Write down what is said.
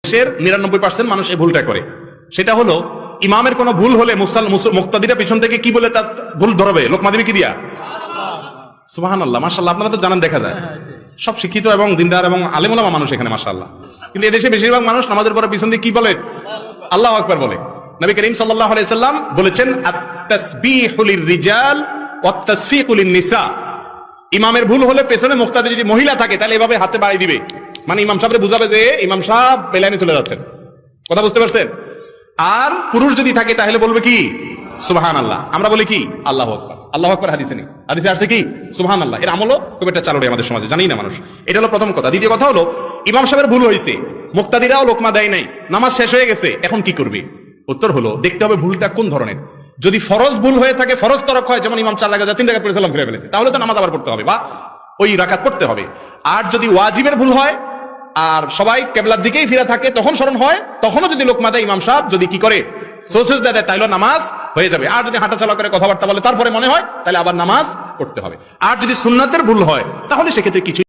দেশের 99% মানুষ এই ভুলটা করে। সেটা হলো ইমামের কোনো ভুল হলে মুক্তাদিরা পিছন থেকে কি বলে তার ভুল ধরবে, লোকমা দিবে কি দিয়া? সুবহানাল্লাহ, মাশাআল্লাহ। আপনারা তো জানেন, দেখা যায় সব শিক্ষিত এবং দিনদার এবং আলেম ওলামা মানুষ এখানে, মাশাআল্লাহ। কিন্তু এদেশে বেশিরভাগ মানুষ নামাজের পরে পিছন দিয়ে কি বলে? আল্লাহু আকবার বলে। নবী করিম সাল্লাল্লাহু আলাইহি সাল্লাম বলেছেন, আত-তাসবিহু লির-রিজাল ওয়াত-তাসফিকু লিন-নিসা। ইমামের ভুল হলে পেছনে মুক্তাদি যদি মহিলা থাকে তাহলে এভাবে হাতে বাড়ি দিবে, মানে ইমাম সাহেবরে বুঝাবে যে ইমাম সাহেব বেলাইনে চলে যাচ্ছেন। কথা বুঝতে পারছেন? আর পুরুষ যদি থাকে তাহলে বলবে কি? সুবহানাল্লাহ। আমরা বলি কি? আল্লাহু আকবার। আল্লাহু আকবার হাদিসে নেই, হাদিসে আসছে কি? সুবহানাল্লাহ। এর আমলও খুব একটা চালু নেই আমাদের সমাজে, জানি না মানুষ। এটা হলো প্রথম কথা। দ্বিতীয় কথা হলো, ইমাম সাহেবের ভুল হয়েছে, মুক্তাদিরাও লোকমা দেয় নাই, নামাজ শেষ হয়ে গেছে, এখন কি করবে? উত্তর হলো, দেখতে হবে ভুলটা কোন ধরনের। যদি ফরজ ভুল হয়ে থাকে, ফরজ তরক হয়, যেমন ইমাম 4 রাকাত 3 রাকাত পড়ে সালাম ফিরে ফেলেছে, তাহলে তো নামাজ আবার পড়তে হবে বা ওই রাকাত পড়তে হবে। আর যদি ওয়াজিবের ভুল হয় আর সবাই কিবলার দিকেই ফিরে থাকে, তখন স্মরণ হয়, তখনও যদি লোকমা দেয়, ইমাম সাহেব যদি কি করে? সোসেস দেয়, তাইলে নামাজ হয়ে যাবে। আর যদি হাঁটাচলা করে কথাবার্তা বলে তারপরে মনে হয়, তাহলে আবার নামাজ পড়তে হবে। আর যদি সুন্নাতের ভুল হয় তাহলে সেক্ষেত্রে কিছু